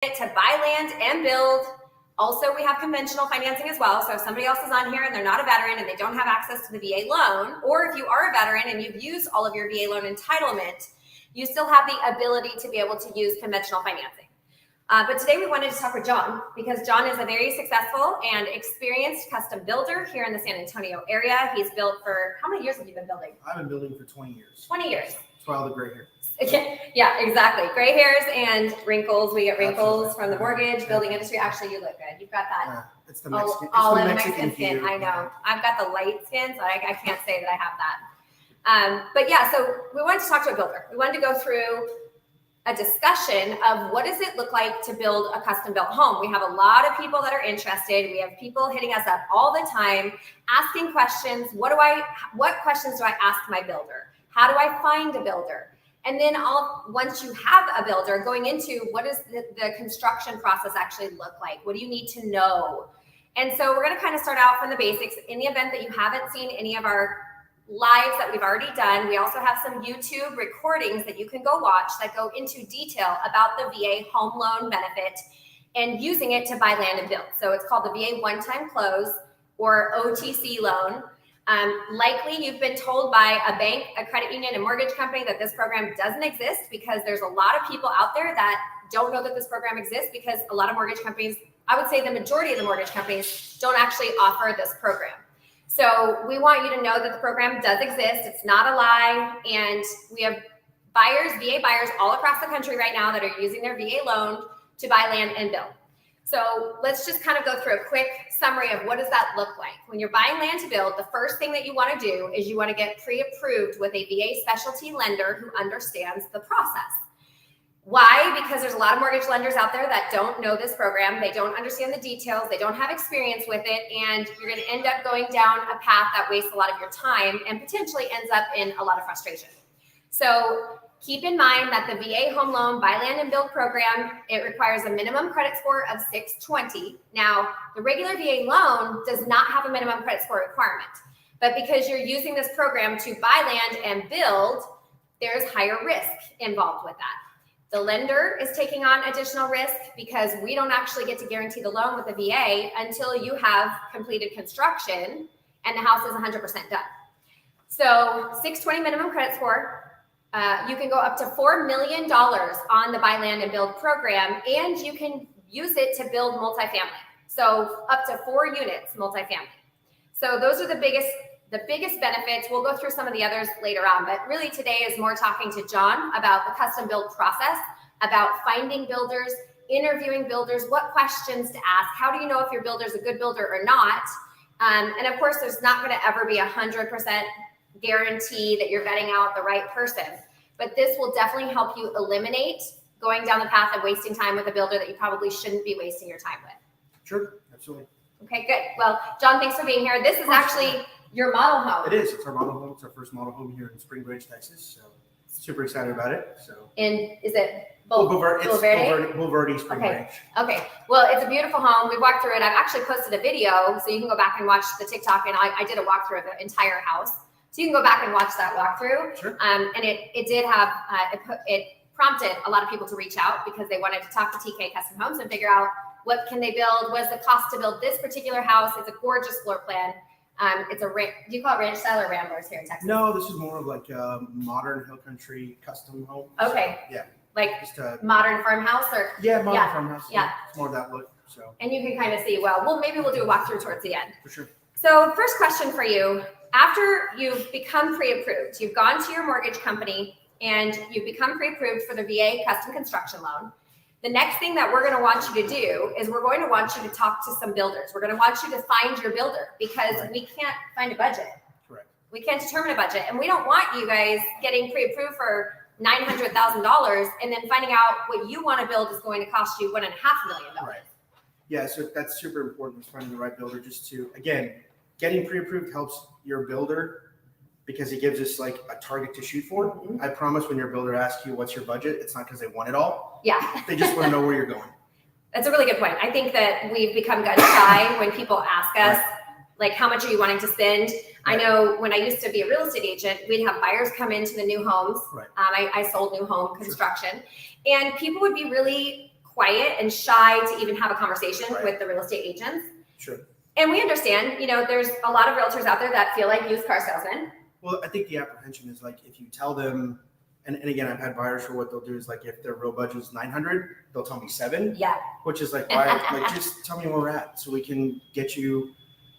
to buy land and build. Also, we have conventional financing as well. So if somebody else is on here and they're not a veteran and they don't have access to the VA loan, or if you are a veteran and you've used all of your VA loan entitlement, you still have the ability to be able to use conventional financing. But today we wanted to talk with John because John is a very successful and experienced custom builder here in the San Antonio area. He's built for, how many years have you been building? I've been building for 20 years. 20 years. That's why all the gray hair. Yeah, exactly. Gray hairs and wrinkles. We get wrinkles from the mortgage, building industry. Actually, you look good. You've got that it's the Mexican, Mexican skin. I know. I've got the light skin, so I can't say that I have that. But yeah, so we wanted to talk to a builder. We wanted to go through a discussion of what does it look like to build a custom built home. We have a lot of people that are interested. We have people hitting us up all the time, asking questions. What questions do I ask my builder? How do I find a builder? And then once you have a builder, going into what does the construction process actually look like? What do you need to know? And so we're going to kind of start out from the basics. In the event that you haven't seen any of our lives that we've already done, we also have some YouTube recordings that you can go watch that go into detail about the VA home loan benefit and using it to buy land and build. So it's called the VA one-time close or OTC loan. Likely you've been told by a bank, a credit union, a mortgage company that this program doesn't exist because there's a lot of people out there that don't know that this program exists because a lot of mortgage companies, I would say the majority of the mortgage companies don't actually offer this program. So we want you to know that the program does exist. It's not a lie. And we have buyers, VA buyers all across the country right now that are using their VA loan to buy land and build. So let's just kind of go through a quick summary of what does that look like. When you're buying land to build, the first thing that you want to do is you want to get pre-approved with a VA specialty lender who understands the process. Why? Because there's a lot of mortgage lenders out there that don't know this program. They don't understand the details. They don't have experience with it. And you're going to end up going down a path that wastes a lot of your time and potentially ends up in a lot of frustration. So keep in mind that the VA home loan buy land and build program, it requires a minimum credit score of 620. Now, the regular VA loan does not have a minimum credit score requirement. But because you're using this program to buy land and build, there's higher risk involved with that. The lender is taking on additional risk because we don't actually get to guarantee the loan with the VA until you have completed construction and the house is 100% done. So 620 minimum credit score. You can go up to $4 million on the buy land and build program, and you can use it to build multifamily. So up to 4 units multifamily. So those are the biggest benefits. We'll go through some of the others later on, but really today is more talking to John about the custom build process, about finding builders, interviewing builders, what questions to ask, how do you know if your builder is a good builder or not? And of course, there's not going to ever be 100% guarantee that you're vetting out the right person, but this will definitely help you eliminate going down the path of wasting time with a builder that you probably shouldn't be wasting your time with. Sure, absolutely. Okay, good. Well, John, thanks for being here. This is actually your model home. It is. It's our model home. It's our first model home here in Spring Branch, Texas. So super excited about it. So. And is it Boulevardy Spring Branch. Okay. Well, it's a beautiful home. We walked through it. I've actually posted a video, so you can go back and watch the TikTok. And I did a walkthrough of the entire house, so you can go back and watch that walkthrough. Sure. And it did have it prompted a lot of people to reach out because they wanted to talk to TK Custom Homes and figure out what can they build, what is the cost to build this particular house. It's a gorgeous floor plan. It's do you call it ranch style or ramblers here in Texas? No, this is more of like a modern hill country custom home. Okay. So, yeah. Like just modern farmhouse or? Yeah, modern farmhouse. Yeah. It's more of that look. So. And you can kind of see, maybe we'll do a walkthrough towards the end. For sure. So first question for you, after you've become pre-approved, you've gone to your mortgage company and you've become pre-approved for the VA custom construction loan. The next thing that we're going to want you to do is we're going to want you to talk to some builders. We're going to want you to find your builder because we can't find a budget. Correct. We can't determine a budget. And we don't want you guys getting pre-approved for $900,000 and then finding out what you want to build is going to cost you $1.5 million. Right. Yeah, so that's super important, finding the right builder. Just to, again, getting pre-approved helps your builder because it gives us like a target to shoot for. Mm-hmm. I promise when your builder asks you what's your budget, it's not because they want it all. Yeah. They just want to know where you're going. That's a really good point. I think that we've become gun shy when people ask us, like, how much are you wanting to spend? Right. I know when I used to be a real estate agent, we'd have buyers come into the new homes. Right. I sold new home construction, and people would be really quiet and shy to even have a conversation with the real estate agents. Sure. And we understand, there's a lot of realtors out there that feel like used car salesmen. Well, I think the apprehension is like if you tell them, and again, I've had buyers for what they'll do is like if their real budget is 900, they'll tell me 7. Yeah. Which is like, why? Like, just tell me where we're at so we can get you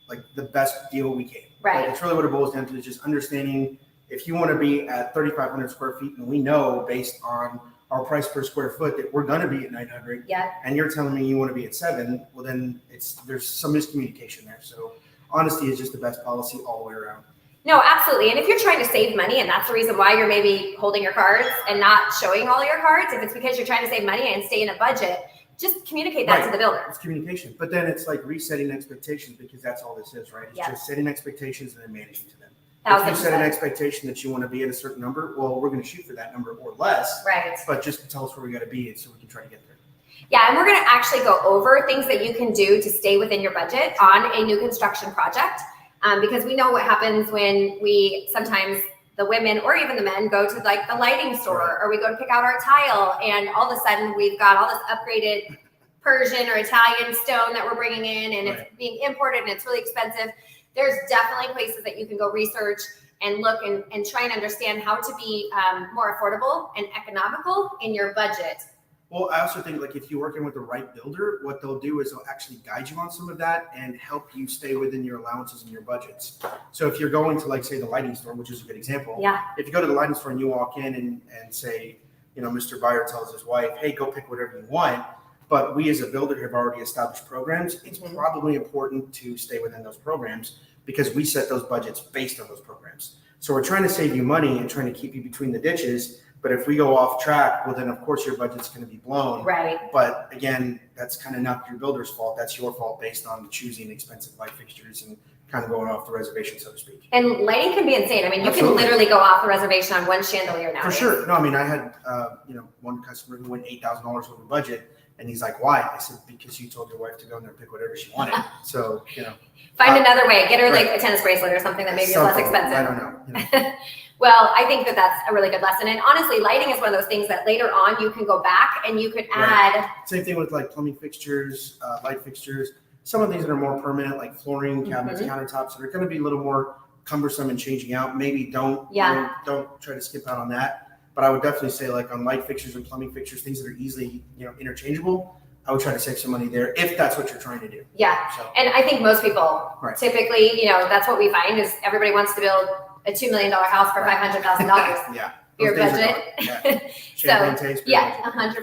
like the best deal we can. Right. Like, it's really what it boils down to is just understanding if you want to be at 3,500 square feet, and we know based on our price per square foot that we're going to be at 900. Yeah. And you're telling me you want to be at 7. Well, then there's some miscommunication there. So honesty is just the best policy all the way around. No, absolutely. And if you're trying to save money and that's the reason why you're maybe holding your cards and not showing all your cards, if it's because you're trying to save money and stay in a budget, just communicate that to the builder. It's communication. But then it's like resetting expectations because that's all this is, right? It's just setting expectations and then managing to them. If you set an expectation that you want to be at a certain number, well, we're going to shoot for that number or less. Right. But just tell us where we got to be so we can try to get there. Yeah, and we're going to actually go over things that you can do to stay within your budget on a new construction project. Because we know what happens when sometimes the women or even the men go to like the lighting store or we go to pick out our tile and all of a sudden we've got all this upgraded Persian or Italian stone that we're bringing in and it's being imported and it's really expensive. There's definitely places that you can go research and look and try and understand how to be more affordable and economical in your budget. Well, I also think like if you're working with the right builder, what they'll do is they'll actually guide you on some of that and help you stay within your allowances and your budgets. So if you're going to like say the lighting store, which is a good example. Yeah. If you go to the lighting store and you walk in and say, Mr. Buyer tells his wife, hey, go pick whatever you want. But we as a builder have already established programs. It's probably important to stay within those programs because we set those budgets based on those programs. So we're trying to save you money and trying to keep you between the ditches. But if we go off track, well, then of course your budget's going to be blown. Right. But again, that's kind of not your builder's fault. That's your fault based on choosing expensive light fixtures and kind of going off the reservation, so to speak. And lighting can be insane. I mean, you can literally go off the reservation on one chandelier now. For sure. No, I mean, I had, one customer who went $8,000 over budget. And he's like, why? I said, because you told your wife to go in there and pick whatever she wanted. So, Find another way. Get her like a tennis bracelet or something that maybe is less expensive. I don't know. Well, I think that that's a really good lesson. And honestly, lighting is one of those things that later on you can go back and you could add. Same thing with like plumbing fixtures, light fixtures. Some of these that are more permanent, like flooring, cabinets, countertops, that are going to be a little more cumbersome and changing out. Maybe don't try to skip out on that. But I would definitely say like on light fixtures and plumbing fixtures, things that are easily, interchangeable, I would try to save some money there if that's what you're trying to do. Yeah. So. And I think most people typically, that's what we find is everybody wants to build a $2 million house for $500,000. Yeah. Your budget. Champagne taste. 100%.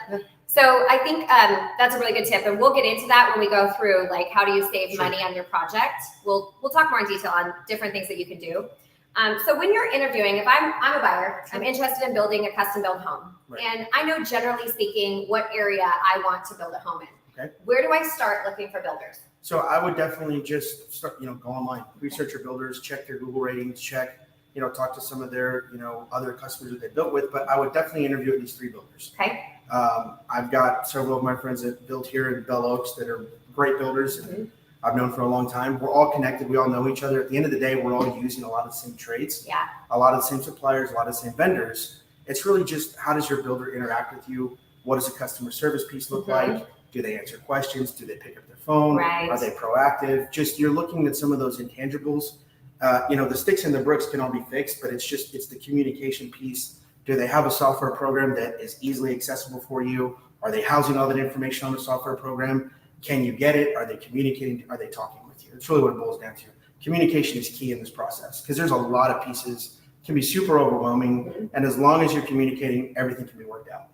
Sure. So I think that's a really good tip. And we'll get into that when we go through like how do you save money on your project. We'll talk more in detail on different things that you can do. So when you're interviewing, if I'm a buyer, I'm interested in building a custom built home. Right. And I know generally speaking what area I want to build a home in. Okay. Where do I start looking for builders? So I would definitely just start, go online, research your builders, check their Google ratings, talk to some of their, other customers that they built with, but I would definitely interview at least 3 builders. Okay. I've got several of my friends that built here in Bell Oaks that are great builders and I've known for a long time. We're all connected. We all know each other. At the end of the day, we're all using a lot of the same trades, a lot of the same suppliers, a lot of the same vendors. It's really just how does your builder interact with you? What does a customer service piece look like? Do they answer questions? Do they pick up their phone? Right. Are they proactive? Just you're looking at some of those intangibles. The sticks and the bricks can all be fixed, but it's the communication piece. Do they have a software program that is easily accessible for you? Are they housing all that information on the software program? Can you get it? Are they communicating? Are they talking with you? That's really what it boils down to. Communication is key in this process because there's a lot of pieces. It can be super overwhelming. And as long as you're communicating, everything can be worked out.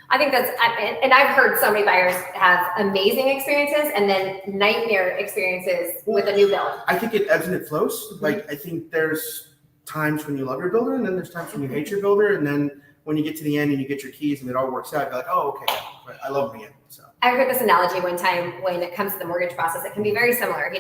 I think and I've heard so many buyers have amazing experiences and then nightmare experiences with a new build. I think it ebbs and it flows. Like, I think there's times when you love your builder and then there's times when you hate your builder. And then when you get to the end and you get your keys and it all works out, you're like, oh, okay, I love them again. So I heard this analogy one time when it comes to the mortgage process. It can be very similar.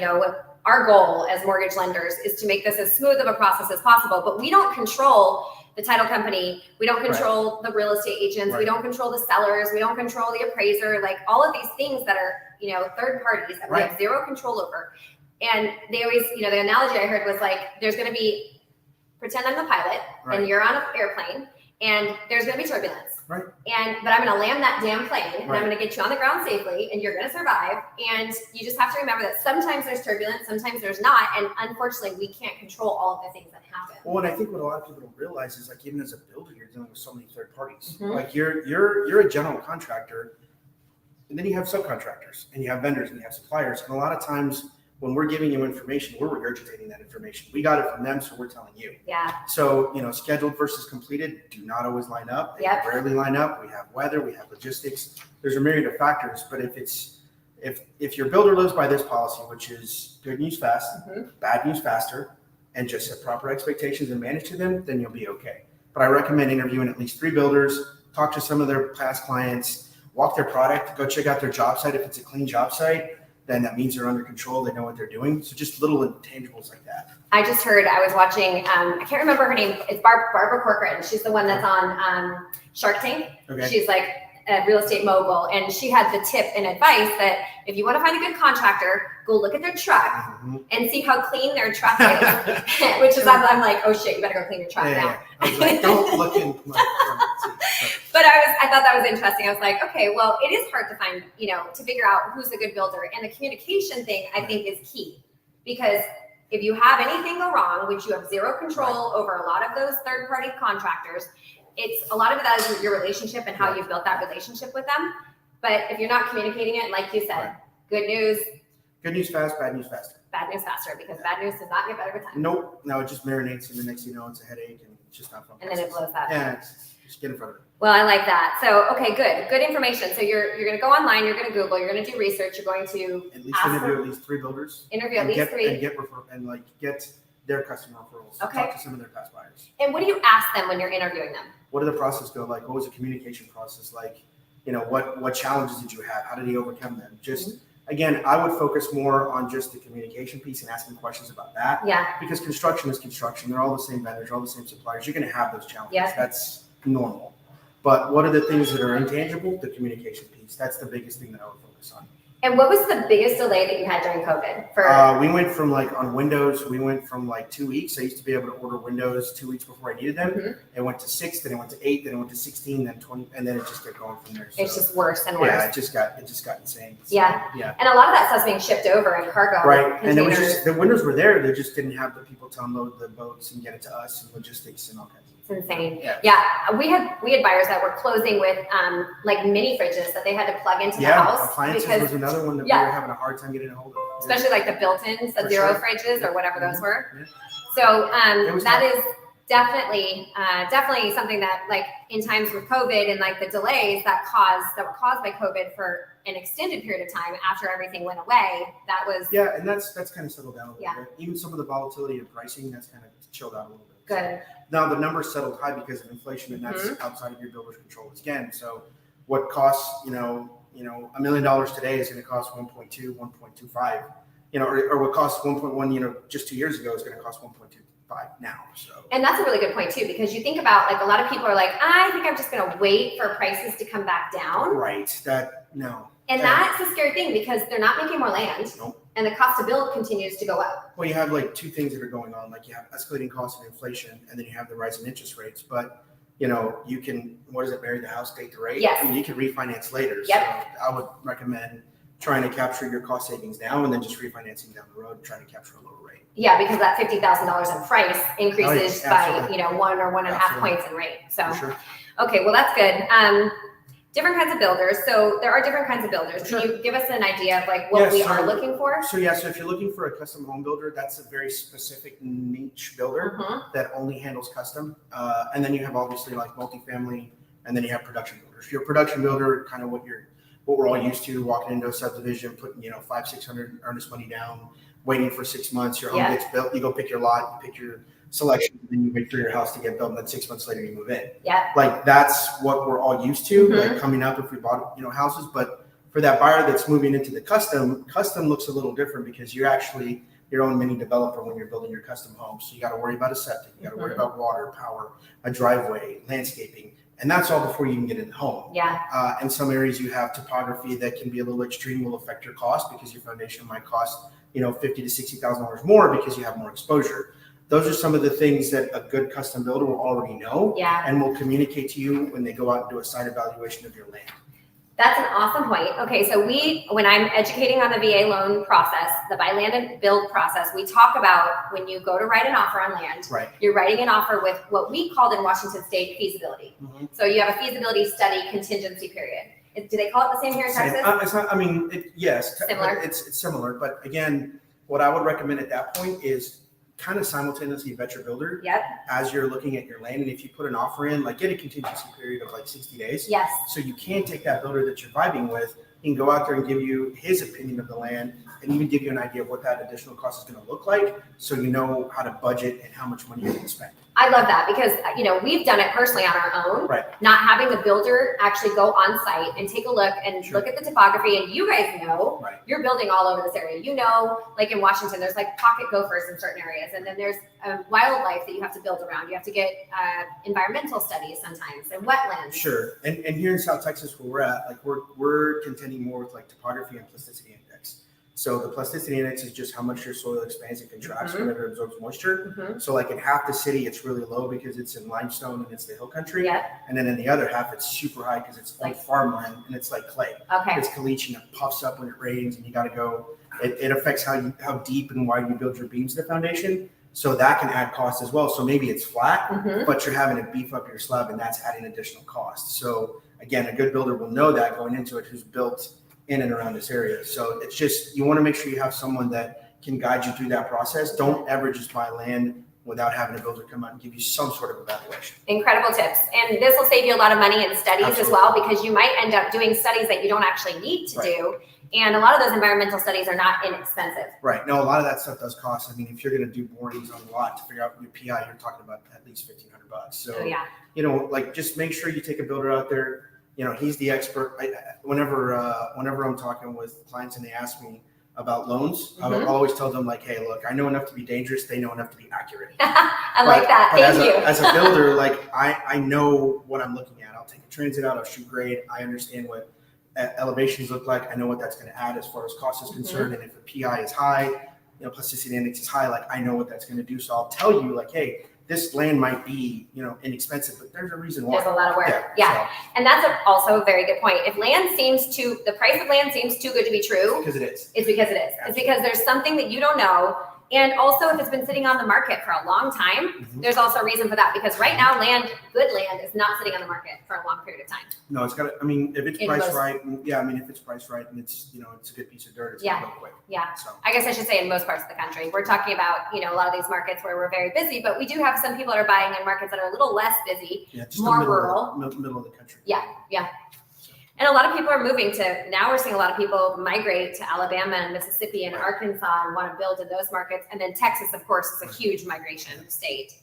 Our goal as mortgage lenders is to make this as smooth of a process as possible, but we don't control the title company. We don't control the real estate agents. We don't control the sellers. We don't control the appraiser, like all of these things that are, third parties that we have zero control over. And they always, the analogy I heard was like, there's going to be, pretend I'm the pilot and you're on an airplane and there's going to be turbulence. Right. But I'm going to land that damn plane, and Right. I'm going to get you on the ground safely, and you're going to survive. And you just have to remember that sometimes there's turbulence, sometimes there's not, and unfortunately, we can't control all of the things that happen. Well, and I think what a lot of people don't realize is like even as a builder, you're dealing with so many third parties. Mhm. Like you're a general contractor, and then you have subcontractors, and you have vendors, and you have suppliers, and a lot of times when we're giving you information, we're regurgitating that information. We got it from them, so we're telling you. Yeah. So, scheduled versus completed do not always line up. They Yep. rarely line up. We have weather, we have logistics. There's a myriad of factors, but if your builder lives by this policy, which is good news fast, bad news faster, and just set proper expectations and manage to them, then you'll be okay. But I recommend interviewing at least 3 builders, talk to some of their past clients, walk their product, go check out their job site. If it's a clean job site, then that means they're under control. They know what they're doing. So just little intangibles like that. I just heard, I was watching, I can't remember her name. It's Barbara Corcoran. She's the one that's on Shark Tank. Okay. She's like a real estate mogul. And she had the tip and advice that if you want to find a good contractor, go look at their truck and see how clean their truck is. Which is, I'm like, oh shit, you better go clean your truck now. Yeah. I was like, don't look in But I thought that was interesting. I was like, okay, well, it is hard to find, to figure out who's a good builder. And the communication thing, I think, is key. Because if you have anything go wrong, which you have zero control over a lot of those third-party contractors, it's a lot of that is your relationship and how you've built that relationship with them. But if you're not communicating it, like you said, good news fast, bad news faster. Bad news faster, because bad news does not get better with time. Nope. No, it just marinates, and the next thing you know, it's a headache, and it's just not fun. And then it blows up. Yeah, just get in front of it. Well, I like that. So, okay, good information. So you're going to go online, you're going to Google, you're going to do research, you're going to at least interview at least 3 builders. Interview at least 3. And get their customer referrals. Okay. Talk to some of their past buyers. And what do you ask them when you're interviewing them? What did the process go like? What was the communication process like? What challenges did you have? How did he overcome them? Just again, I would focus more on just the communication piece and asking questions about that. Yeah. Because construction is construction. They're all the same vendors, all the same suppliers. You're going to have those challenges. Yeah. That's normal. But what are the things that are intangible? The communication piece. That's the biggest thing that I would focus on. And what was the biggest delay that you had during COVID? We went from on Windows, we went from 2 weeks. I used to be able to order Windows 2 weeks before I needed them. It went to 6, then it went to 8, then it went to 16, then 20, and then it just kept going from there. So, it's just worse and worse. Yeah, it just got insane. So, yeah. Yeah. And a lot of that stuff's being shipped over in cargo. Right. Containers. And it was just the windows were there. They just didn't have the people to unload the boats and get it to us and logistics and all kinds of It's insane. Yeah. We had buyers that were closing with mini fridges that they had to plug into the house. Appliances was another one that we were having a hard time getting a hold of. Especially like the built-ins, the For zero sure. fridges or whatever those were. Yeah. So that tough. is definitely something that in times with COVID and the delays that were caused by COVID for an extended period of time after everything went away, that was and that's kind of settled down a little Yeah. bit. Even some of the volatility of pricing, that's kind of chilled out a little bit. good. Now the numbers settled high because of inflation, and that's outside of your builder's control again. So what costs $1 million today is going to cost 1.2, 1.25, or what costs 1.1, just 2 years ago is going to cost 1.25 now. So. And that's a really good point too, because you think about a lot of people are I think I'm just going to wait for prices to come back down. Right. And that's the scary thing, because they're not making more land. Nope. And the cost to build continues to go up. Well, you have 2 things that are going on. You have escalating costs of inflation, and then you have the rise in interest rates. But you can, marry the house, date the rate? Yes. And you can refinance later. Yep. So I would recommend trying to capture your cost savings now and then just refinancing down the road and trying to capture a lower rate. Yeah, because that $50,000 in price increases by absolutely. 1 or 1.5 Absolutely. points in rate. So For sure. okay, well that's good. Different kinds of builders. So there are different kinds of builders. Sure. Can you give us an idea of what we are looking for? So if you're looking for a custom home builder, that's a very specific niche builder that only handles custom. And then you have obviously multifamily, and then you have production builders. If you're a production builder, kind of what we're all used to, walking into a subdivision, putting $500-600 earnest money down, waiting for 6 months, your home gets built, you go pick your lot, you pick your selection, and then you wait for your house to get built, and then 6 months later you move in. Yeah. That's what we're all used to, coming up if we bought houses. But for that buyer that's moving into the custom looks a little different, because you're actually your own mini developer when you're building your custom home. So you got to worry about a septic, you got to worry about water, power, a driveway, landscaping, and that's all before you can get in the home. Yeah. In some areas you have topography that can be a little extreme, will affect your cost, because your foundation might cost $50,000 to $60,000 more because you have more exposure. Those are some of the things that a good custom builder will already know and will communicate to you when they go out and do a site evaluation of your land. That's an awesome point. Okay, so when I'm educating on the VA loan process, the buy land and build process, we talk about when you go to write an offer on land, you're writing an offer with what we called in Washington State feasibility. So you have a feasibility study contingency period. Do they call it the same here in Texas? It's not, I mean, yes, similar. It's similar, but again, what I would recommend at that point is kind of simultaneously vet your builder as you're looking at your land. And if you put an offer in, like get a contingency period of like 60 days. Yes. So you can take that builder that you're vibing with and go out there and give you his opinion of the land and even give you an idea of what that additional cost is going to look like. So you know how to budget and how much money you're going to spend. I love that because, we've done it personally on our own, not having the builder actually go on site and take a look and look at the topography. And you guys know, you're building all over this area. Like in Washington, there's like pocket gophers in certain areas. And then there's wildlife that you have to build around. You have to get environmental studies sometimes and wetlands. Sure. And here in South Texas where we're at, like we're contending more with like topography and plasticity index. So the plasticity index is just how much your soil expands and contracts whenever it absorbs moisture. So like in half the city, it's really low because it's in limestone and it's the hill country. And then in the other half, it's super high because it's like farmland and it's like clay. It's caliche and it puffs up when it rains and you got to go. It affects how deep and wide you build your beams to the foundation. So that can add cost as well. So maybe it's flat, but you're having to beef up your slab and that's adding additional cost. So again, a good builder will know that going into it who's built in and around this area. So it's just, you want to make sure you have someone that can guide you through that process. Don't ever just buy land without having a builder come out and give you some sort of evaluation. Incredible tips. And this will save you a lot of money in studies as well, because you might end up doing studies that you don't actually need to do. And a lot of those environmental studies are not inexpensive. Right. No, a lot of that stuff does cost. I mean, if you're going to do borings on a lot to figure out your PI, you're talking about at least $1,500. So, like just make sure you take a builder out there. He's the expert. Whenever I'm talking with clients and they ask me about loans, I'll always tell them like, hey, look, I know enough to be dangerous. They know enough to be accurate. Like that. Thank you. As a builder, like I know what I'm looking at. I'll take a transit out. I'll shoot grade. I understand what elevations look like. I know what that's going to add as far as cost is concerned. And if the PI is high, plasticity index is high, like I know what that's going to do. So I'll tell you like, hey, this land might be, inexpensive, but there's a reason why. There's a lot of work. So. And that's also a very good point. If the price of land seems too good to be true. Because it is. It's because it is. Absolutely. It's because there's something that you don't know. And also if it's been sitting on the market for a long time, there's also a reason for that. Because right now good land is not sitting on the market for a long period of time. No, it's got to, if it's priced right, if it's priced right and it's, it's a good piece of dirt, it's going to go quick. So. I guess I should say in most parts of the country. We're talking about, a lot of these markets where we're very busy, but we do have some people that are buying in markets that are a little less busy, more rural. Middle of the country. Yeah. And a lot of people are moving now we're seeing a lot of people migrate to Alabama and Mississippi and Arkansas and want to build in those markets. And then Texas, of course, is a huge migration state.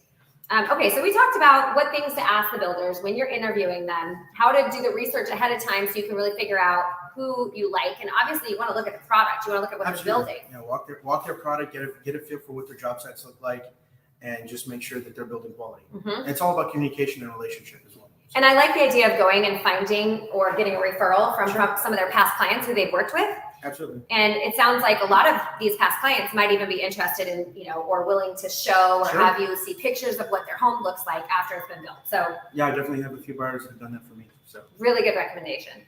Okay, so we talked about what things to ask the builders when you're interviewing them, how to do the research ahead of time so you can really figure out who you like. And obviously you want to look at the product. You want to look at what they're building. Yeah, walk their product, get a feel for what their job sites look like, and just make sure that they're building quality. And it's all about communication and relationship as well. And I like the idea of going and finding or getting a referral from some of their past clients who they've worked with. Absolutely. And it sounds like a lot of these past clients might even be interested in, or willing to show or have you see pictures of what their home looks like after it's been built. So yeah, I definitely have a few buyers that have done that for me. So really good recommendation.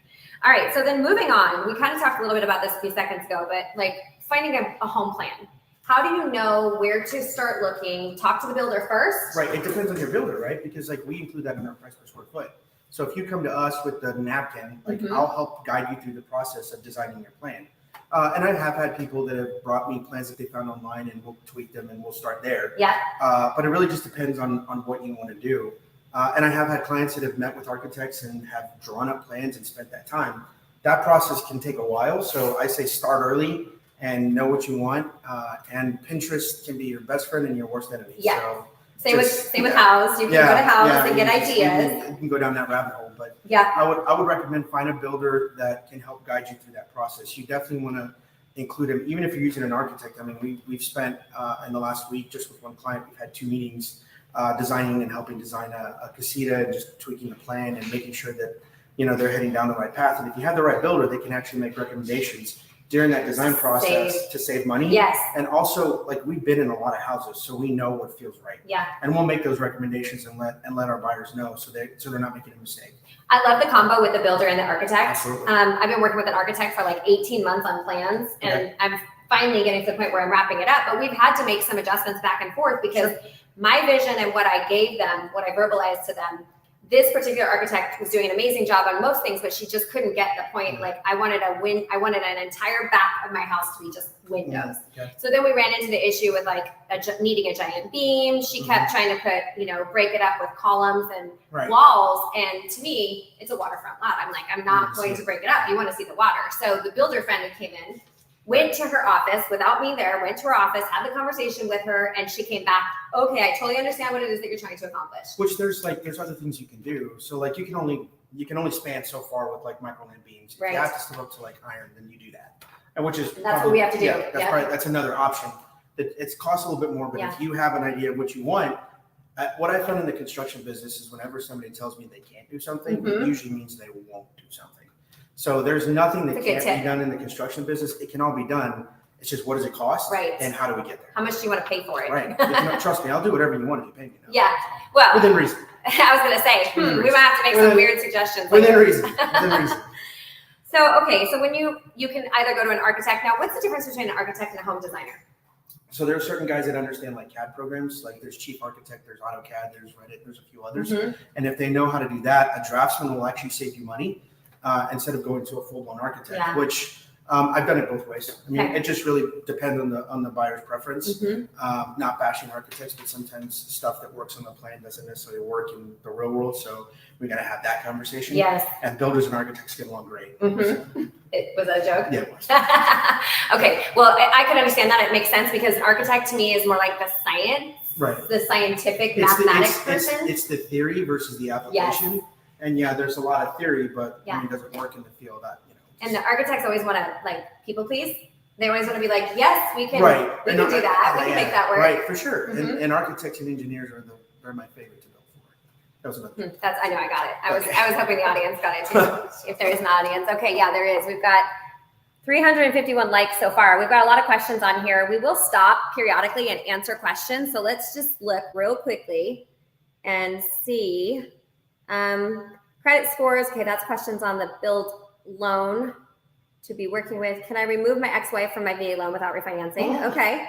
All right. So then moving on, we kind of talked a little bit about this a few seconds ago, but like finding a home plan. How do you know where to start looking? Talk to the builder first. Right. It depends on your builder, right? Because like we include that in our price per square foot. So if you come to us with the napkin, like I'll help guide you through the process of designing your plan. And I have had people that have brought me plans that they found online and we'll tweak them and we'll start there. Yeah. But it really just depends on what you want to do. And I have had clients that have met with architects and have drawn up plans and spent that time. That process can take a while. So I say start early and know what you want. And Pinterest can be your best friend and your worst enemy. Yeah. So same with House. You can go to House and get ideas. You can go down that rabbit hole. But yeah, I would recommend find a builder that can help guide you through that process. You definitely want to include him, even if you're using an architect. I mean, we've spent in the last week just with one client, we've had 2 meetings designing and helping design a casita and just tweaking the plan and making sure that they're heading down the right path. And if you have the right builder, they can actually make recommendations during that design process to save money. Yes. And also, like, we've been in a lot of houses, so we know what feels right. Yeah. And we'll make those recommendations and let our buyers know so they're not making a mistake. I love the combo with the builder and the architect. Absolutely. I've been working with an architect for like 18 months on plans, and I'm finally getting to the point where I'm wrapping it up, but we've had to make some adjustments back and forth because my vision and what I gave them, what I verbalized to them, this particular architect was doing an amazing job on most things, but she just couldn't get the point. Like I wanted an entire back of my house to be just windows. So then we ran into the issue with like needing a giant beam. She kept trying to break it up with columns and walls. And to me, it's a waterfront lot. I'm like, I'm not going to break it up. You want to see the water. So the builder friend who came in, went to her office without me there, went to her office, had the conversation with her, and she came back, okay, I totally understand what it is that you're trying to accomplish. Which there's other things you can do. So like you can only span so far with like microland beams. If you have to step up to like iron, then you do that. And that's what we have to do. That's another option. It costs a little bit more, but if you have an idea of what you want, what I found in the construction business is whenever somebody tells me they can't do something, it usually means they won't do something. So there's nothing that can't be done in the construction business. It can all be done. It's just what does it cost? Right. And how do we get there? How much do you want to pay for it? Right. Trust me, I'll do whatever you want if you pay me. Yeah. Well, within reason. I was going to say, we might have to make some weird suggestions. Within reason. Within reason. So when you can either go to an architect. Now, what's the difference between an architect and a home designer? So there are certain guys that understand like CAD programs, like there's Chief Architect, there's AutoCAD, there's Revit, there's a few others. And if they know how to do that, a draftsman will actually save you money. Instead of going to a full-blown architect, which I've done it both ways. I mean, it just really depends on the buyer's preference. Not bashing architects, but sometimes stuff that works on the plan doesn't necessarily work in the real world. So we got to have that conversation. Yes. And builders and architects get along great. Was that a joke? Yeah, it was. Okay. Well, I can understand that. It makes sense because an architect to me is more like the science, the scientific mathematics person. It's the theory versus the application. Yes. And there's a lot of theory, but it doesn't work in the field. And the architects always want to like people please. They always want to be like, yes, we can, we can do that. We can make that work. Right, for sure. And architects and engineers are my favorite to build for. That was another. I know I got it. I was hoping the audience got it too. If there is an audience, okay, there is. We've got 351 likes so far. We've got a lot of questions on here. We will stop periodically and answer questions. So let's just look real quickly and see. Credit scores. Okay, that's questions on the build loan to be working with. Can I remove my ex-wife from my VA loan without refinancing? Okay,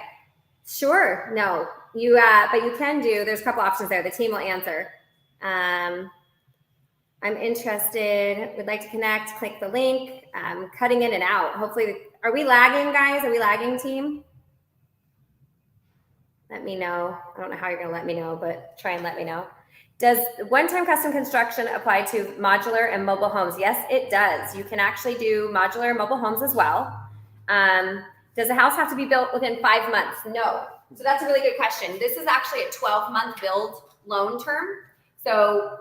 sure. No, but you can do. There's a couple options there. The team will answer. I'm interested. Would like to connect. Click the link. Cutting in and out. Hopefully, are we lagging, guys? Are we lagging, team? Let me know. I don't know how you're going to let me know, but try and let me know. Does one-time custom construction apply to modular and mobile homes? Yes, it does. You can actually do modular and mobile homes as well. Does a house have to be built within 5 months? No. So that's a really good question. This is actually a 12-month build loan term. So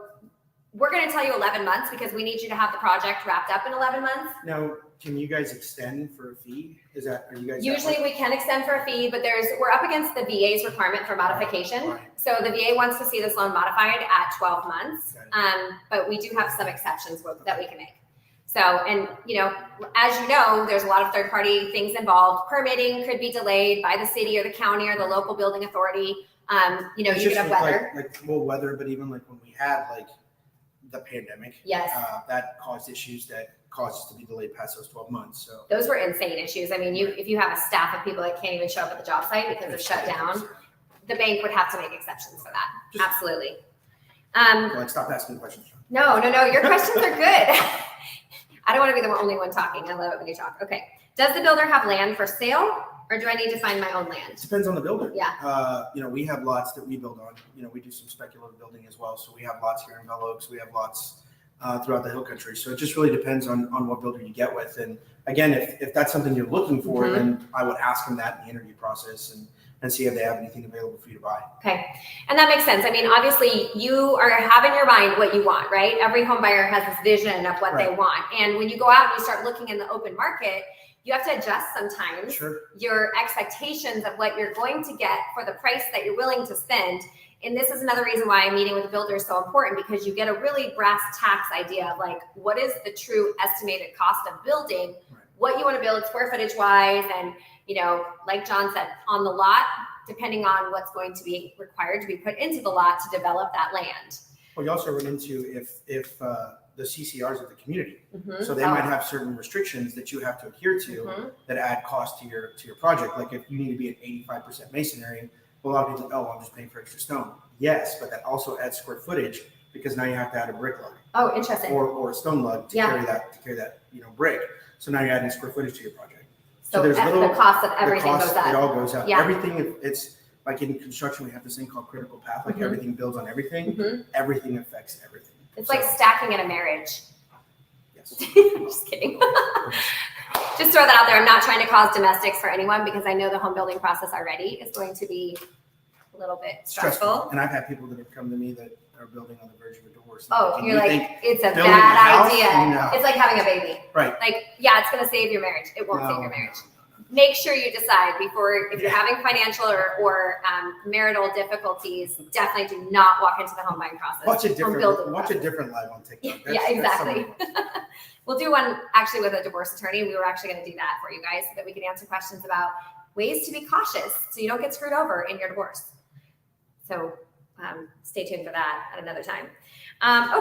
we're going to tell you 11 months because we need you to have the project wrapped up in 11 months. Now, can you guys extend for a fee? Are you guys? Usually we can extend for a fee, but we're up against the VA's requirement for modification. Right. So the VA wants to see this loan modified at 12 months. But we do have some exceptions that we can make. So, and as you know, there's a lot of third-party things involved. Permitting could be delayed by the city or the county or the local building authority. You could have weather. Weather, but even like when we had like the pandemic, that caused issues that caused us to be delayed past those 12 months. So those were insane issues. I mean, if you have a staff of people that can't even show up at the job site because they're shut down, the bank would have to make exceptions for that. Absolutely. Stop asking questions. No, your questions are good. I don't want to be the only one talking. I love it when you talk. Okay. Does the builder have land for sale, or do I need to find my own land? Depends on the builder. Yeah. We have lots that we build on. We do some speculative building as well. So we have lots here in Bell Oaks. We have lots throughout the hill country. So it just really depends on what builder you get with. And again, if that's something you're looking for, then I would ask them that in the interview process and see if they have anything available for you to buy. Okay. And that makes sense. I mean, obviously you have in your mind what you want, right? Every home buyer has this vision of what they want. And when you go out and you start looking in the open market, you have to adjust sometimes your expectations of what you're going to get for the price that you're willing to spend. And this is another reason why meeting with a builder is so important, because you get a really brass tacks idea of like, what is the true estimated cost of building what you want to build square footage wise. And, you know, like John said, on the lot, depending on what's going to be required to be put into the lot to develop that land. Well, you also run into if the CCRs of the community. Mm-hmm. So they might have certain restrictions that you have to adhere to that add cost to your project. Like if you need to be at 85% masonry, well, a lot of people think, oh, I'm just paying for extra stone. Yes, but that also adds square footage because now you have to add a brick lug. Oh, interesting. Or a stone lug to carry that brick. So now you're adding square footage to your project. So there's the cost of everything goes up. It all goes up. Yeah. Everything, it's like in construction, we have this thing called critical path. Like everything builds on everything. Everything affects everything. It's like stacking in a marriage. Yes. I'm just kidding. Just throw that out there. I'm not trying to cause domestics for anyone because I know the home building process already is going to be a little bit stressful. And I've had people that have come to me that are building on the verge of a divorce. Oh, you're like, it's a bad idea. No. It's like having a baby. Right. Like, yeah, it's going to save your marriage. It won't save your marriage. Make sure you decide before, if you're having financial or marital difficulties, definitely do not walk into the home buying process. Watch a different live on TikTok. Yeah, exactly. We'll do one actually with a divorce attorney. We were actually going to do that for you guys so that we can answer questions about ways to be cautious so you don't get screwed over in your divorce. So stay tuned for that at another time.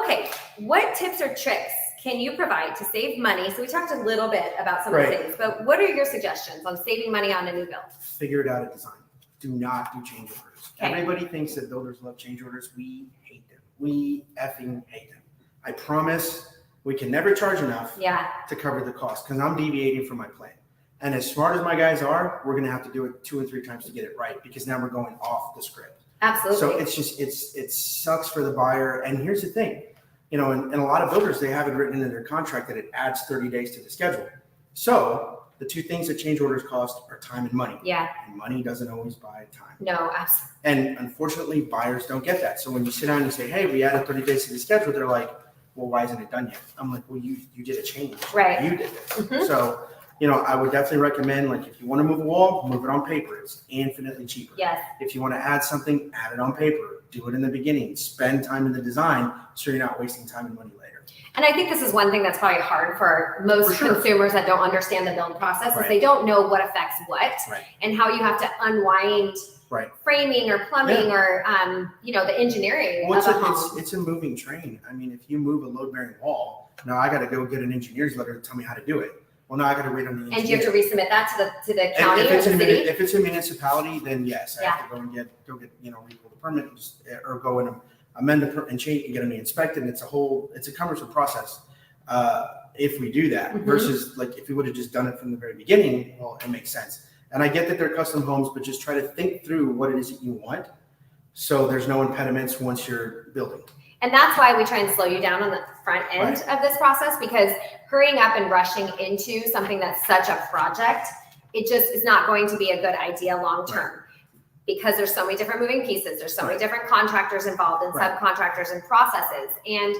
Okay, what tips or tricks can you provide to save money? So we talked a little bit about some of the things, but what are your suggestions on saving money on a new build? Figure it out at design. Do not do change orders. Okay. Everybody thinks that builders love change orders. We hate them. We effing hate them. I promise we can never charge enough to cover the cost because I'm deviating from my plan. And as smart as my guys are, we're going to have to do it 2 and 3 times to get it right because now we're going off the script. Absolutely. So it's just, it sucks for the buyer. And here's the thing. You know, and a lot of builders, they have it written into their contract that it adds 30 days to the schedule. So the 2 things that change orders cost are time and money. Yeah. And money doesn't always buy time. No, absolutely. And unfortunately, buyers don't get that. So when you sit down and you say, hey, we added 30 days to the schedule, they're like, well, why isn't it done yet? I'm like, well, you did a change. Right. You did it. So, you know, I would definitely recommend, like, if you want to move a wall, move it on paper. It's infinitely cheaper. Yes. If you want to add something, add it on paper. Do it in the beginning. Spend time in the design so you're not wasting time and money later. And I think this is one thing that's probably hard for most consumers that don't understand the build process is they don't know what affects what and how you have to unwind framing or plumbing or, you know, the engineering of a home. It's a moving train. I mean, if you move a load-bearing wall, now I got to go get an engineer's letter to tell me how to do it. Well, now I got to wait on the engineer. And do you have to resubmit that to the county or the city? If it's a municipality, then yes, I have to go get you know, repull the permit or go and amend the permit and change and get them inspected. And it's a cumbersome process if we do that versus like if we would have just done it from the very beginning. Well, it makes sense. And I get that they're custom homes, but just try to think through what it is that you want, so there's no impediments once you're building. And that's why we try and slow you down on the front end of this process, because hurrying up and rushing into something that's such a project, it just is not going to be a good idea long term. Because there's so many different moving pieces. There's so many different contractors involved and subcontractors and processes. And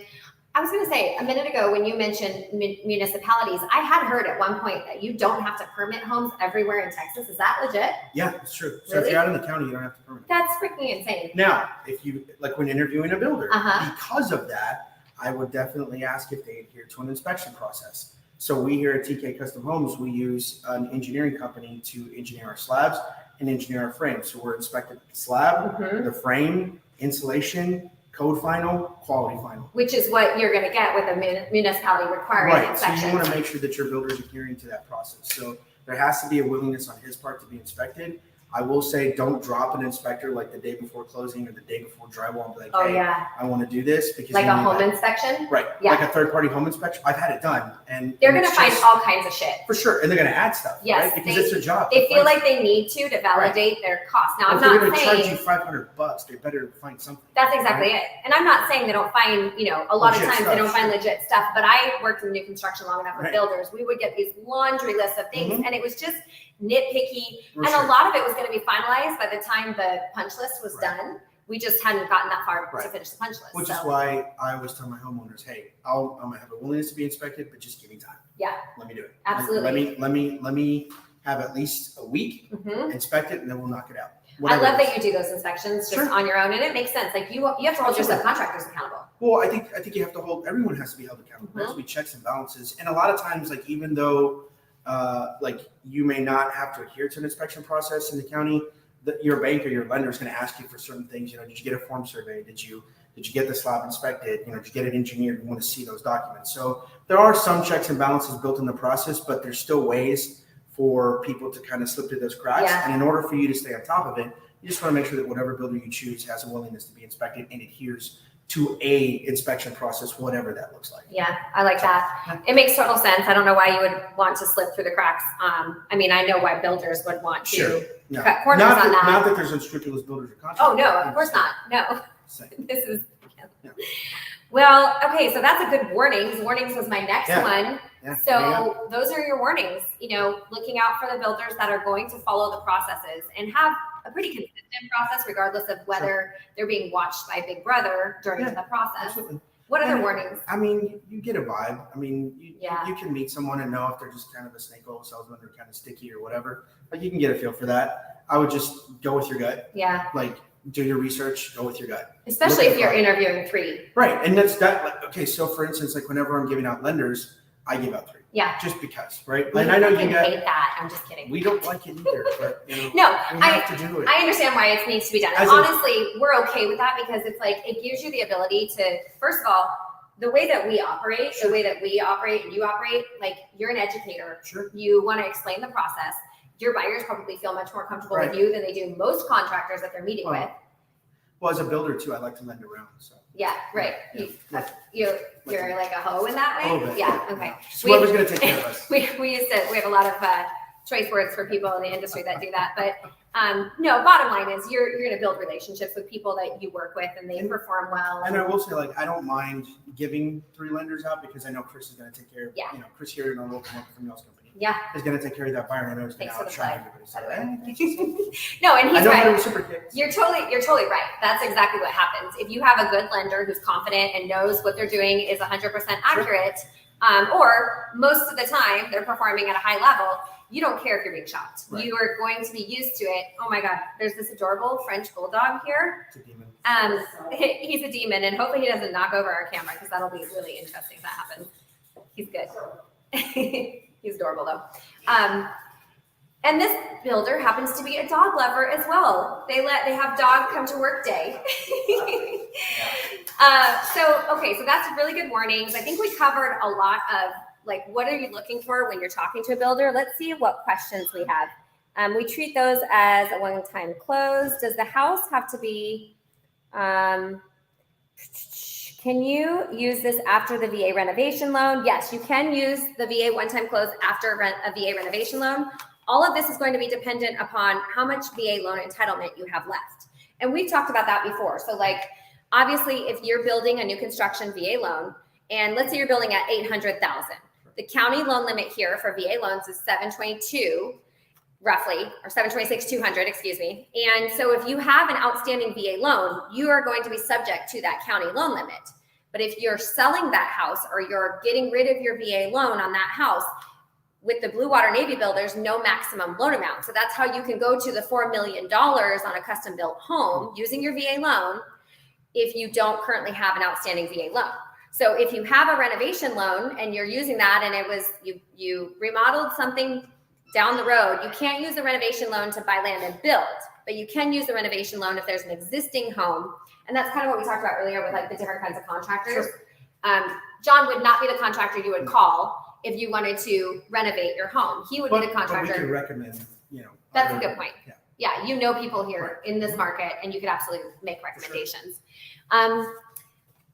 I was going to say a minute ago when you mentioned municipalities, I had heard at one point that you don't have to permit homes everywhere in Texas. Is that legit? Yeah, it's true. So if you're out in the county, you don't have to permit. That's freaking insane. Now, if you, like when interviewing a builder, because of that, I would definitely ask if they adhere to an inspection process. So we here at TK Custom Homes, we use an engineering company to engineer our slabs and engineer our frames. So we're inspecting the slab, the frame, insulation, code final, quality final. Which is what you're going to get with a municipality requiring inspection. So you want to make sure that your builder is adhering to that process. So there has to be a willingness on his part to be inspected. I will say, don't drop an inspector like the day before closing or the day before drywall and be like, hey, I want to do this. Because like a home inspection? Right. Yeah. Like a third-party home inspection. I've had it done. And they're going to find all kinds of shit. For sure. And they're going to add stuff. Yes. Right? Because it's their job. They feel like they need to validate their cost. Now, I'm not saying. If they're going to charge you $500, they better find something. That's exactly it. And I'm not saying they don't find, you know, a lot of times they don't find legit stuff, but I worked in new construction long enough with builders. We would get these laundry lists of things and it was just nitpicky. And a lot of it was going to be finalized by the time the punch list was done. We just hadn't gotten that far to finish the punch list. Which is why I always tell my homeowners, hey, I'm going to have a willingness to be inspected, but just give me time. Yeah. Let me do it. Absolutely. Let me have at least a week, inspect it, and then we'll knock it out. I love that you do those inspections just on your own, and it makes sense. Like you have to hold your subcontractors accountable. Well, I think you have to hold. Everyone has to be held accountable. There has to be checks and balances, and a lot of times, like even though like you may not have to adhere to an inspection process in the county. Your bank or your lender is going to ask you for certain things. Did you get a form survey? Did you get the slab inspected? Did you get it engineered? We want to see those documents. So there are some checks and balances built in the process, but there's still ways for people to kind of slip through those cracks. Yeah. And in order for you to stay on top of it, you just want to make sure that whatever builder you choose has a willingness to be inspected and adheres to a inspection process, whatever that looks like. Yeah, I like that. It makes total sense. I don't know why you would want to slip through the cracks. I mean, I know why builders would want to cut corners not on that. Not that there's unscrupulous builders or contractors. Oh, no, of course not. No. Same. This is, Yeah. Well, okay, so that's a good warnings. Warnings was my next one. Yeah. So those are your warnings, looking out for the builders that are going to follow the processes and have a pretty consistent process, regardless of whether they're being watched by Big Brother during the process. Absolutely. What other warnings? I mean, you get a vibe. I mean, Yeah. you can meet someone and know if they're just kind of a snake oil salesman or kind of sticky or whatever. Like you can get a feel for that. I would just go with your gut. Yeah. Like do your research, go with your gut. Especially if you're interviewing 3. Right. And that's that. Like, okay. So for instance, like whenever I'm giving out lenders, I give out 3. Yeah. Just because, right? We And I know you hate that. I'm just kidding. we don't like it either, but No, we have to do it. I understand why it needs to be done. And honestly, we're okay with that because it's like, it gives you the ability to, first of all, the way that we operate, the way that we operate and you operate, like you're an educator. Sure. You want to explain the process. Your buyers probably feel much more comfortable Right. with you than they do most contractors that they're meeting with. Well, as a builder too, I like to lend around. So Yeah, right. You're like a hoe in that a little way? bit. Yeah, okay. So whoever's going to take care of us. We have a lot of choice words for people in the industry that do that. But no, bottom line is you're going to build relationships with people that you work with and they perform well. And I will say, like, I don't mind giving 3 lenders out because I know Chris is going to take care of, Yeah. Chris here in our local market from y'all's company Yeah. is going to take care of that buyer. And I know he's going to Thanks for the outshine plug, everybody. by So, the way. No, and I he's know how to right. reciprocate. You're totally right. That's exactly what happens. If you have a good lender who's confident and knows what they're doing is 100% accurate, or most of the time they're performing at a high level, you don't care if you're being shocked. Right. You are going to be used to it. Oh my God, there's this adorable French bulldog here. It's a demon. He's a demon, and hopefully he doesn't knock over our camera because that'll be really interesting if that happens. He's good. He's adorable though. And this builder happens to be a dog lover as well. They have dog come to work day. So that's really good warnings. I think we covered a lot of like, what are you looking for when you're talking to a builder? Let's see what questions we have. We treat those as a one-time close. Does the house have to be, can you use this after the VA renovation loan? Yes, you can use the VA one-time close after a VA renovation loan. All of this is going to be dependent upon how much VA loan entitlement you have left. And we've talked about that before. So like, obviously, if you're building a new construction VA loan, and let's say you're building at $800,000, the county loan limit here for VA loans is $722,000 roughly, or $726,200, excuse me. And so if you have an outstanding VA loan, you are going to be subject to that county loan limit. But if you're selling that house or you're getting rid of your VA loan on that house, with the Blue Water Navy bill, there's no maximum loan amount. So that's how you can go to the $4 million on a custom built home using your VA loan if you don't currently have an outstanding VA loan. So if you have a renovation loan and you're using that and it was, you remodeled something down the road, you can't use the renovation loan to buy land and build, but you can use the renovation loan if there's an existing home. And that's kind of what we talked about earlier with like the different kinds of contractors. Sure. John would not be the contractor you would call if you wanted to renovate your home. He would be the contractor. But we could recommend, That's a good point. Yeah, you know people here Right. in this market and you could absolutely make recommendations. Sure.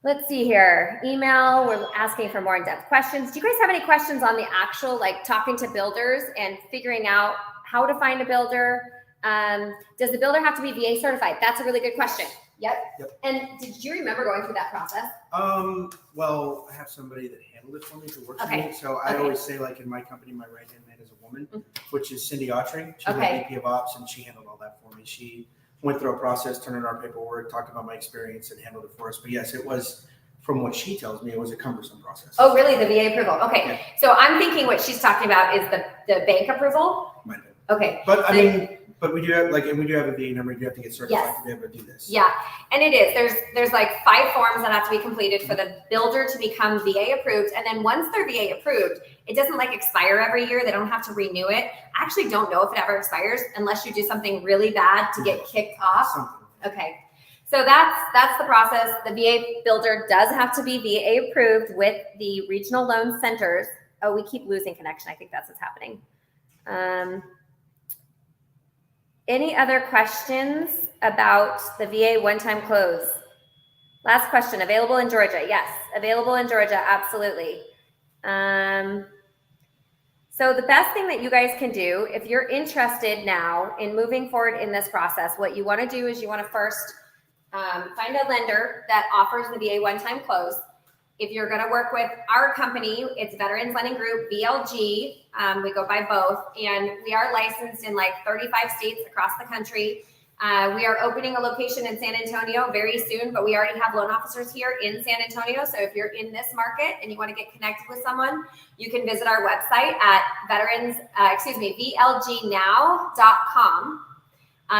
Let's see here. Email, we're asking for more in-depth questions. Do you guys have any questions on the actual, like talking to builders and figuring out how to find a builder? Does the builder have to be VA certified? That's a really good question. Yep. And did you remember going through that process? Well, I have somebody that handled it for me who works for me. So I always say, like in my company, my right-hand man is a woman, which is Cindy Autry. She's my VP of Ops, and she handled all that for me. She went through a process, turned in our paperwork, talked about my experience, and handled it for us. But yes, it was, from what she tells me, it was a cumbersome process. Oh, really? The VA approval? Okay. Yeah. So I'm thinking what she's talking about is the bank approval. Might have been. Okay. But I mean, but we do have and we do have a VA number. You have to get certified to be able to do this. Yeah, and it is. There's like 5 forms that have to be completed for the builder to become VA approved, and then once they're VA approved, It doesn't like expire every year. They don't have to renew it. I actually don't know if it ever expires unless you do something really bad to get kicked off. Okay. So that's the process. The VA builder does have to be VA approved with the regional loan centers. Oh, we keep losing connection. I think that's what's happening. Any other questions about the VA one-time close? Last question. Available in Georgia? Yes, available in Georgia. Absolutely. So the best thing that you guys can do, if you're interested now in moving forward in this process, what you want to do is you want to first find a lender that offers the VA one-time close. If you're going to work with our company, it's Veterans Lending Group, VLG. We go by both, and we are licensed in like 35 states across the country. We are opening a location in San Antonio very soon, but we already have loan officers here in San Antonio. So if you're in this market and you want to get connected with someone, you can visit our website at VLGnow.com.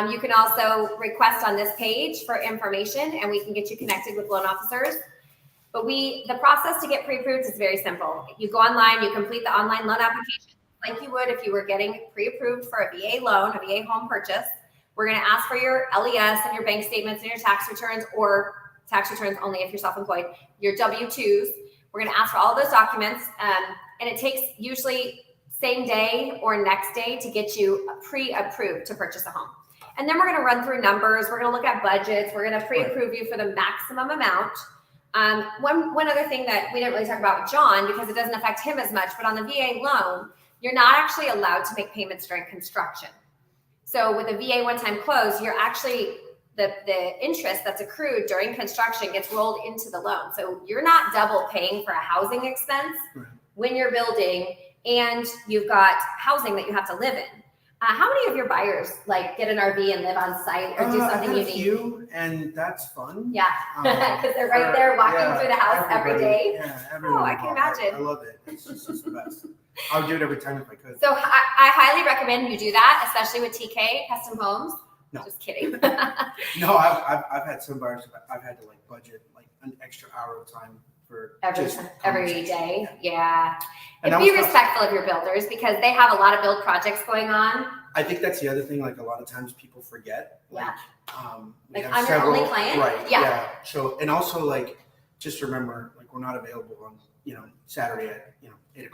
You can also request on this page for information, and we can get you connected with loan officers. But the process to get pre-approved is very simple. You go online, you complete the online loan application like you would if you were getting pre-approved for a VA loan, a VA home purchase. We're going to ask for your LES and your bank statements and your tax returns, or tax returns only if you're self-employed, your W-2s. We're going to ask for all of those documents, and it takes usually same day or next day to get you pre-approved to purchase a home. And then we're going to run through numbers. We're going to look at budgets. We're going to pre-approve you for the maximum amount. One other thing that we didn't really talk about with John, because it doesn't affect him as much, but on the VA loan, you're not actually allowed to make payments during construction. So with a VA one-time close, you're actually, the interest that's accrued during construction gets rolled into the loan. So you're not double paying for a housing expense when you're building, and you've got housing that you have to live in. How many of your buyers like get an RV and live on site or do something unique? A few, and that's fun. Yeah, because they're right there walking through the house every day. Yeah, everyone. Oh, I can imagine. I love it. It's just the best. I would do it every time if I could. So I highly recommend you do that, especially with TK Custom Homes. No. Just kidding. No, I've had some buyers. I've had to like budget like an extra hour of time for every day. Yeah. And be respectful of your builders, because they have a lot of build projects going on. I think that's the other thing. Like a lot of times people forget. Yeah. Like I'm your only client. Right. Yeah. So, and also like, just remember, like we're not available on Saturday at 8:00.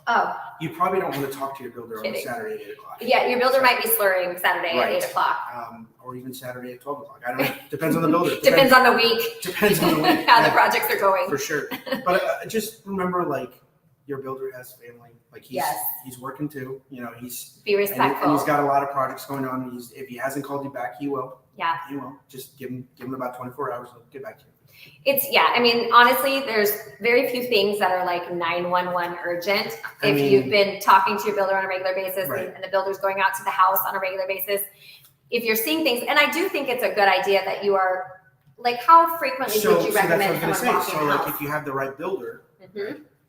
Oh. You probably don't want to talk to your builder on Saturday at 8:00. Yeah, your builder might be slurring Saturday at 8:00. Or even Saturday at 12:00. I don't know. Depends on the builder. Depends on the week. Depends on the week. How the projects are going. For sure. But just remember, like, your builder has family. Like he's working too. He's be respectful. And he's got a lot of projects going on. If he hasn't called you back, he will. Yeah. He will. Just give him about 24 hours. He'll get back to you. I mean, honestly, there's very few things that are like 911 urgent. You've been talking to your builder on a regular basis, and the builder's going out to the house on a regular basis, if you're seeing things, and I do think it's a good idea that you are, like, how frequently would you recommend someone walking a house? So like if you have the right builder,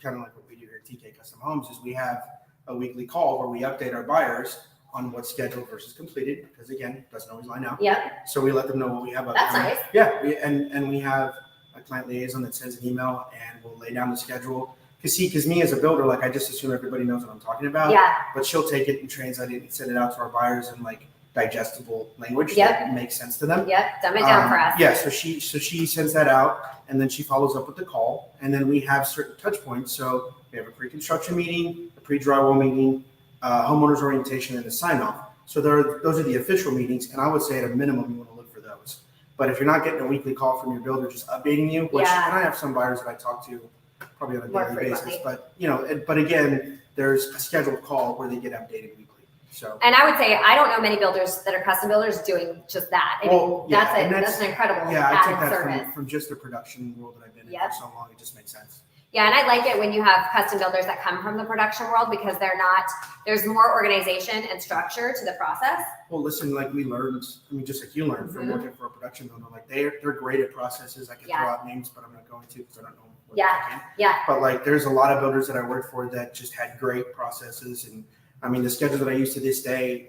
kind of like what we do here at TK Custom Homes, is we have a weekly call where we update our buyers on what's scheduled versus completed, because again, it doesn't always line out. Yeah. So we let them know what we have up. That's nice. Yeah, and we have a client liaison that sends an email, and we'll lay down the schedule. Because me as a builder, like I just assume everybody knows what I'm talking about. Yeah. But she'll take it and translate it and send it out to our buyers in like digestible language that makes sense to them. Yep. Dumb it down for us. Yeah. So she sends that out, and then she follows up with the call, and then we have certain touch points. So we have a pre-construction meeting, a pre-drywall meeting, homeowners orientation, and a sign-off. So those are the official meetings, and I would say at a minimum you want to look for those. But if you're not getting a weekly call from your builder just updating you, and I have some buyers that I talk to probably on a daily basis, but but again, there's a scheduled call where they get updated weekly. So, and I would say I don't know many builders that are custom builders doing just that. That's an incredible I take that from just the production world that I've been in for so long. It just makes sense. Yeah, and I like it when you have custom builders that come from the production world, because there's more organization and structure to the process. Well, listen, like we learned, just like you learned from working for a production builder, like they're great at processes. I can throw out names, but I'm not going to because I don't know what I can. But like there's a lot of builders that I worked for that just had great processes. And the schedule that I use to this day,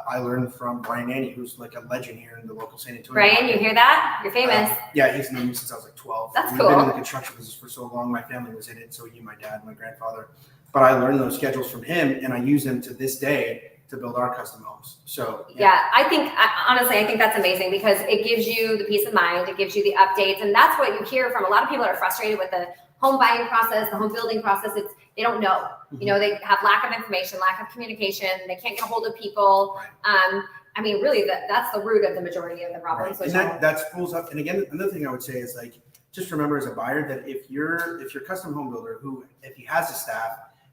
I learned from Brian Annie, who's like a legend here in the local San Antonio Brian, market. you hear that? You're famous. He's known me since I was like 12. That's We've cool. been in the construction business for so long. My family was in it, so my dad, my grandfather. but I learned those schedules from him, and I use them to this day to build our custom homes. So yeah, honestly, I think that's amazing because it gives you the peace of mind, it gives you the updates, and that's what you hear from a lot of people that are frustrated with the home buying process, the home building process. It's they don't know, you know, they have lack of information, lack of communication, they can't get a hold of people. I mean, really, that's the root of the majority of the problems. Right. And that pulls up. And again, another thing I would say is like, just remember as a buyer that if your custom home builder if he has a staff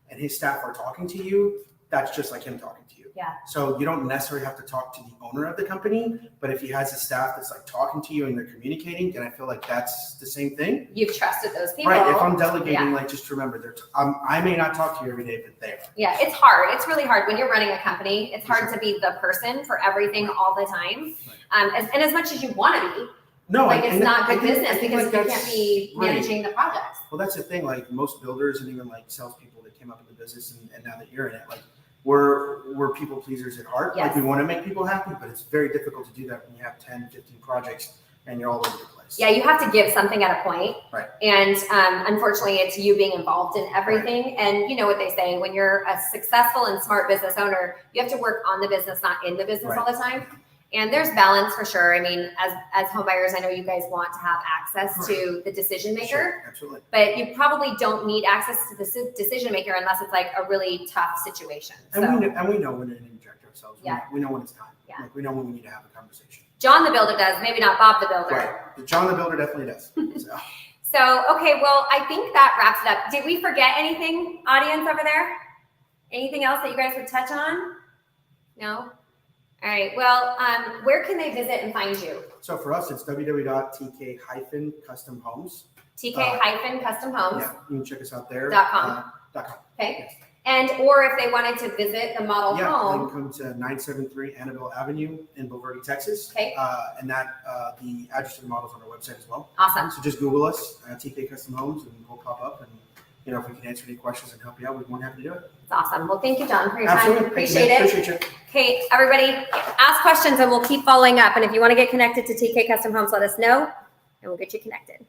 and his staff are talking to you, that's just like him talking to you. Yeah. So you don't necessarily have to talk to the owner of the company, but if he has a staff that's like talking to you and they're communicating, then I feel like that's the same thing. You've trusted those people. Right. If I'm delegating, like just remember, I may not talk to you every day, but they are. Yeah, it's hard. It's really hard when you're running a company. It's hard to be the person for everything all the time. And as much as you want to be. No, like it's not good business because like you can't be managing the projects. Well, that's the thing. Like most builders and even like salespeople that came up in the business and now that you're in it, like we're people pleasers at heart. Yes. Like we want to make people happy, but it's very difficult to do that when you have 10, 15 projects and you're all over the place. Yeah, you have to give something at a point. Right. And unfortunately, it's you being involved in everything. Right. And you know what they say, when you're a successful and smart business owner, you have to work on the business, not in the business all the time. And there's balance for sure. I mean, as home buyers, I know you guys want to have access to the decision maker. Sure, absolutely. But you probably don't need access to the decision maker unless it's like a really tough situation. And we know when to interject ourselves. Yeah. We know when it's time. Yeah. Like we know when we need to have a conversation. John the Builder does, maybe not Bob the Builder. Right. John the Builder definitely does. So, okay, well, I think that wraps it up. Did we forget anything, audience over there? Anything else that you guys would touch on? No? All right. Well, where can they visit and find you? So for us, it's www.tk-customhomes. TK-customhomes. Yeah, you can check us out there. .com. .com. Okay. Yes. And or if they wanted to visit the model home. Yeah, they can come to 973 Annabelle Avenue in Bulverde, Texas. Okay. And that the address of the model is on our website as well. Awesome. So just Google us, TK Custom Homes, and we'll pop up. And you know, if we can answer any questions and help you out, we're more than happy to do it. It's awesome. Well, thank you, John, for your Absolutely. time. Appreciate it. Appreciate you. Okay, everybody, ask questions and we'll keep following up. And if you want to get connected to TK Custom Homes, let us know and we'll get you connected.